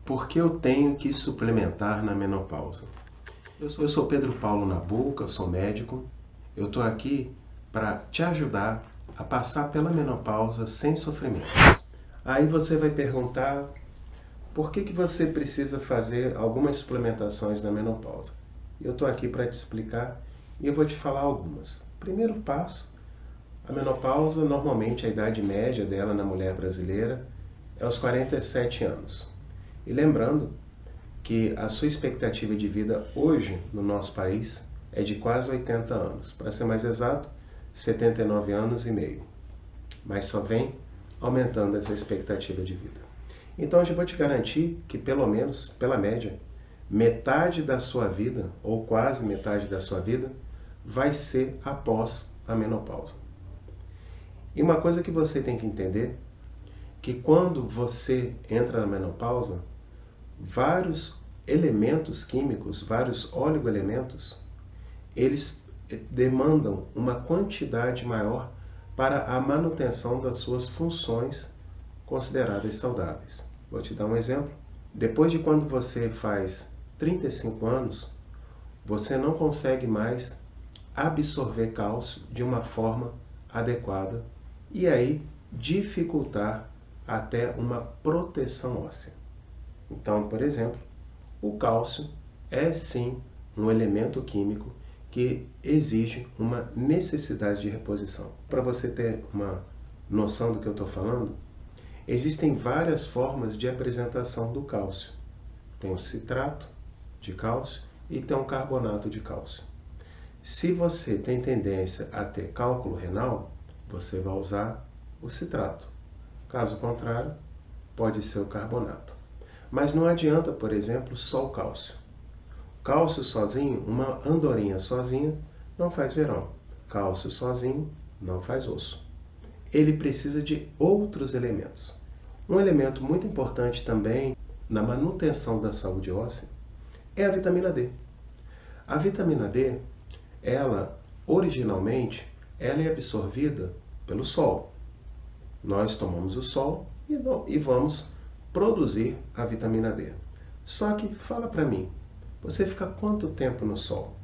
Por que eu tenho que suplementar na menopausa? Eu sou Pedro Paulo Nabuco, eu sou médico. Eu estou aqui para te ajudar a passar pela menopausa sem sofrimentos. Aí você vai perguntar por que você precisa fazer algumas suplementações na menopausa. Eu estou aqui para te explicar e eu vou te falar algumas. Primeiro passo, a menopausa, normalmente a idade média dela na mulher brasileira é aos 47 anos. E lembrando que a sua expectativa de vida hoje no nosso país é de quase 80 anos. Para ser mais exato, 79 anos e meio. Mas só vem aumentando essa expectativa de vida. Então eu já vou te garantir que pelo menos, pela média, metade da sua vida, ou quase metade da sua vida, vai ser após a menopausa. E uma coisa que você tem que entender, que quando você entra na menopausa, vários elementos químicos, vários oligoelementos, eles demandam uma quantidade maior para a manutenção das suas funções consideradas saudáveis. Vou te dar um exemplo. Depois de quando você faz 35 anos, você não consegue mais absorver cálcio de uma forma adequada e aí dificultar até uma proteção óssea. Então, por exemplo, o cálcio é sim um elemento químico que exige uma necessidade de reposição. Para você ter uma noção do que eu estou falando, existem várias formas de apresentação do cálcio. Tem o citrato de cálcio e tem o carbonato de cálcio. Se você tem tendência a ter cálculo renal, você vai usar o citrato. Caso contrário, pode ser o carbonato. Mas não adianta, por exemplo, só o cálcio. Cálcio sozinho, uma andorinha sozinha, não faz verão. Cálcio sozinho não faz osso. Ele precisa de outros elementos. Um elemento muito importante também na manutenção da saúde óssea é a vitamina D. A vitamina D, originalmente, ela é absorvida pelo sol. Nós tomamos o sol e vamos produzir a vitamina D. Só que, fala para mim, você fica quanto tempo no sol?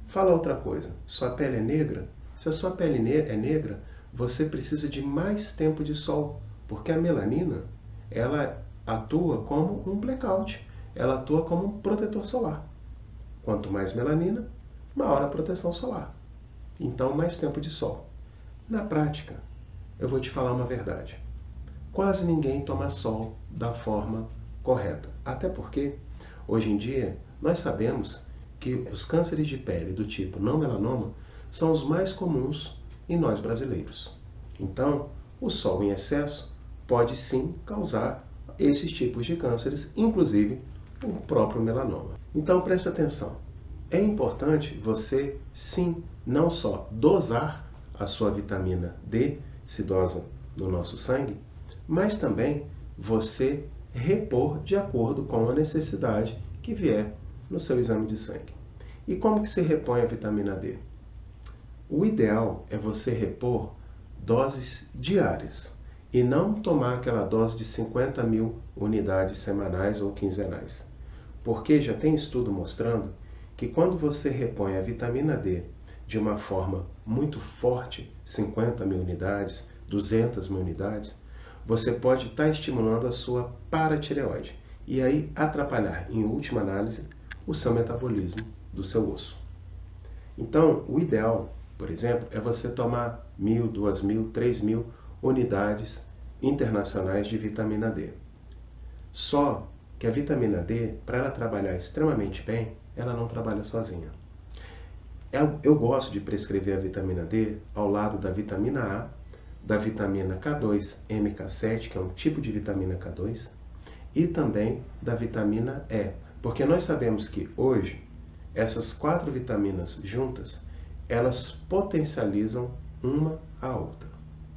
Fala outra coisa, sua pele é negra? Se a sua pele é negra, você precisa de mais tempo de sol, porque a melanina, ela atua como um blackout, ela atua como um protetor solar. Quanto mais melanina, maior a proteção solar. Então, mais tempo de sol. Na prática, eu vou te falar uma verdade. Quase ninguém toma sol da forma correta. Até porque, hoje em dia, nós sabemos que os cânceres de pele do tipo não melanoma são os mais comuns em nós brasileiros. Então, o sol em excesso pode sim causar esses tipos de cânceres, inclusive o próprio melanoma. Então, preste atenção. É importante você, sim, não só dosar a sua vitamina D, se dosa no nosso sangue, mas também você repor de acordo com a necessidade que vier no seu exame de sangue. E como que se repõe a vitamina D? O ideal é você repor doses diárias e não tomar aquela dose de 50.000 unidades semanais ou quinzenais. Porque já tem estudo mostrando que quando você repõe a vitamina D de uma forma muito forte, 50.000 unidades, 200.000 unidades, você pode estar estimulando a sua paratireoide e aí atrapalhar, em última análise, o seu metabolismo do seu osso. Então, o ideal, por exemplo, é você tomar 1.000, 2.000, 3.000 unidades internacionais de vitamina D. Só que a vitamina D, para ela trabalhar extremamente bem, ela não trabalha sozinha. Eu gosto de prescrever a vitamina D ao lado da vitamina A, da vitamina K2, MK7, que é um tipo de vitamina K2, e também da vitamina E. Porque nós sabemos que hoje, essas 4 vitaminas juntas, elas potencializam uma a outra.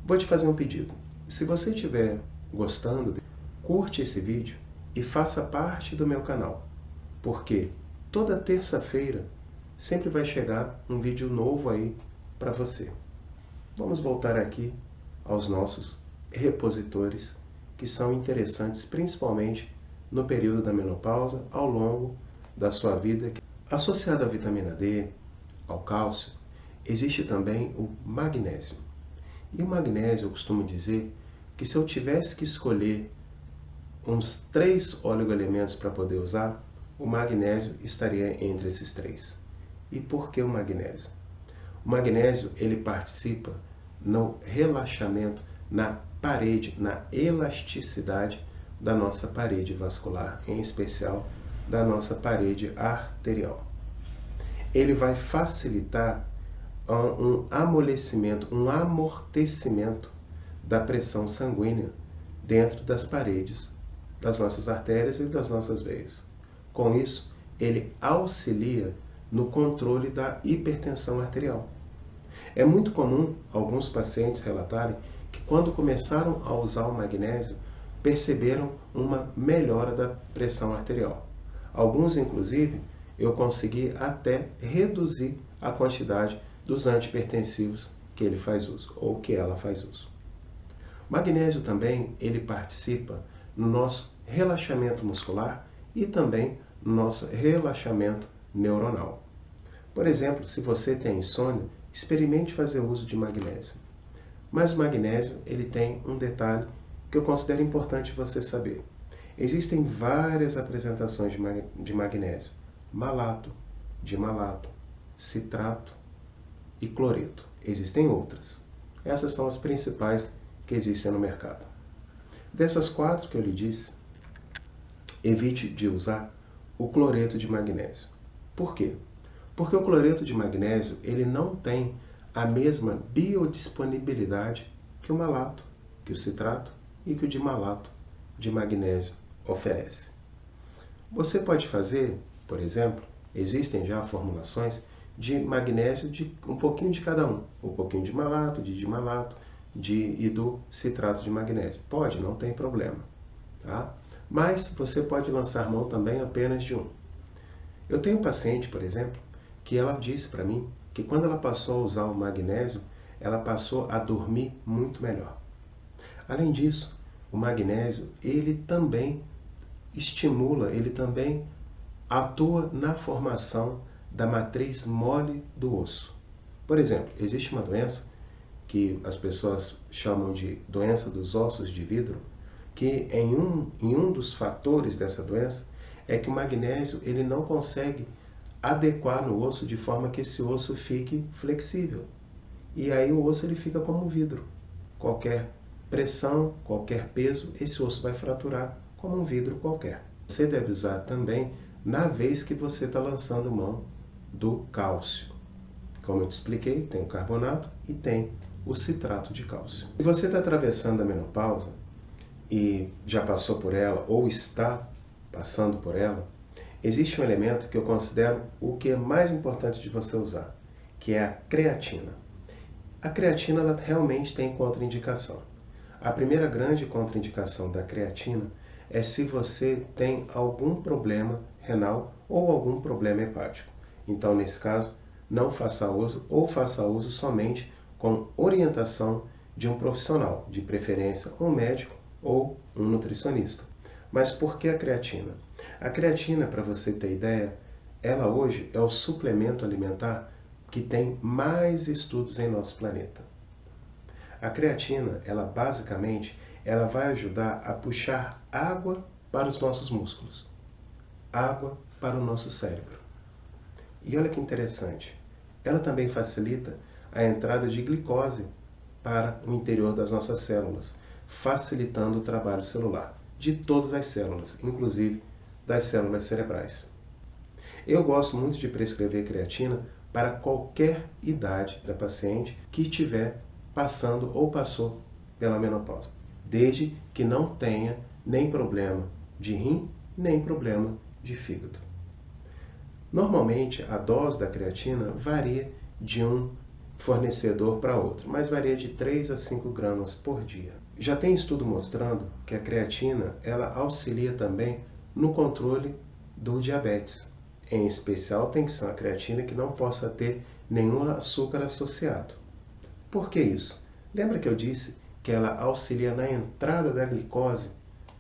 Vou te fazer um pedido. Se você estiver gostando, curte esse vídeo e faça parte do meu canal. Porque toda terça-feira sempre vai chegar um vídeo novo aí para você. Vamos voltar aqui aos nossos repositores, que são interessantes principalmente no período da menopausa ao longo da sua vida. Associado à vitamina D, ao cálcio, existe também o magnésio. E o magnésio, eu costumo dizer que se eu tivesse que escolher uns 3 oligoelementos para poder usar, o magnésio estaria entre esses 3. E por que o magnésio? O magnésio ele participa no relaxamento, na parede, na elasticidade da nossa parede vascular, em especial da nossa parede arterial. Ele vai facilitar um amolecimento, um amortecimento da pressão sanguínea dentro das paredes das nossas artérias e das nossas veias. Com isso, ele auxilia no controle da hipertensão arterial. É muito comum alguns pacientes relatarem que quando começaram a usar o magnésio, perceberam uma melhora da pressão arterial. Alguns, inclusive, eu consegui até reduzir a quantidade dos antihipertensivos que ele faz uso, ou que ela faz uso. O magnésio também, ele participa no nosso relaxamento muscular e também no nosso relaxamento neuronal. Por exemplo, se você tem insônia, experimente fazer uso de magnésio. Mas o magnésio, ele tem um detalhe que eu considero importante você saber. Existem várias apresentações de magnésio: malato, dimalato, citrato e cloreto. Existem outras. Essas são as principais que existem no mercado. Dessas 4 que eu lhe disse, evite de usar o cloreto de magnésio. Por quê? Porque o cloreto de magnésio ele não tem a mesma biodisponibilidade que o malato, que o citrato e que o dimalato de magnésio oferece. Você pode fazer, por exemplo, existem já formulações de magnésio de um pouquinho de cada um pouquinho de malato, de dimalato e do citrato de magnésio. Pode, não tem problema. Tá? Mas você pode lançar mão também apenas de um. Eu tenho um paciente, por exemplo, que ela disse para mim que quando ela passou a usar o magnésio, ela passou a dormir muito melhor. Além disso, o magnésio, ele também estimula, ele também atua na formação da matriz mole do osso. Por exemplo, existe uma doença que as pessoas chamam de doença dos ossos de vidro, que em um dos fatores dessa doença é que o magnésio ele não consegue adequar no osso de forma que esse osso fique flexível. E aí o osso ele fica como um vidro. Qualquer pressão, qualquer peso, esse osso vai fraturar como um vidro qualquer. Você deve usar também na vez que você está lançando mão do cálcio. Como eu te expliquei, tem o carbonato e tem o citrato de cálcio. Se você está atravessando a menopausa e já passou por ela ou está passando por ela, existe um elemento que eu considero o que é mais importante de você usar, que é a creatina. A creatina ela realmente tem contraindicação. A primeira grande contraindicação da creatina é se você tem algum problema renal ou algum problema hepático. Então, nesse caso, não faça uso ou faça uso somente com orientação de um profissional, de preferência um médico ou um nutricionista. Mas por que a creatina? A creatina, para você ter ideia, ela hoje é o suplemento alimentar que tem mais estudos em nosso planeta. A creatina, ela basicamente, ela vai ajudar a puxar água para os nossos músculos, água para o nosso cérebro. E olha que interessante, ela também facilita a entrada de glicose para o interior das nossas células, facilitando o trabalho celular de todas as células, inclusive das células cerebrais. Eu gosto muito de prescrever creatina para qualquer idade da paciente que estiver passando ou passou pela menopausa, desde que não tenha nem problema de rim, nem problema de fígado. Normalmente, a dose da creatina varia de um fornecedor para outro, mas varia de 3 a 5 gramas por dia. Já tem estudo mostrando que a creatina ela auxilia também no controle do diabetes. Em especial, tem que ser uma creatina que não possa ter nenhum açúcar associado. Por que isso? Lembra que eu disse que ela auxilia na entrada da glicose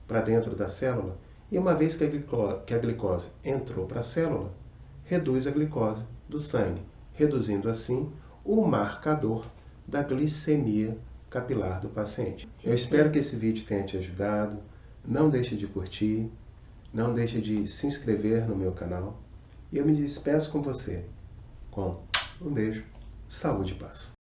para dentro da célula? E uma vez que a glicose entrou para a célula, reduz a glicose do sangue, reduzindo assim o marcador da glicemia capilar do paciente. Eu espero que esse vídeo tenha te ajudado. Não deixe de curtir, não deixe de se inscrever no meu canal. E eu me despeço com você com um beijo, saúde e paz.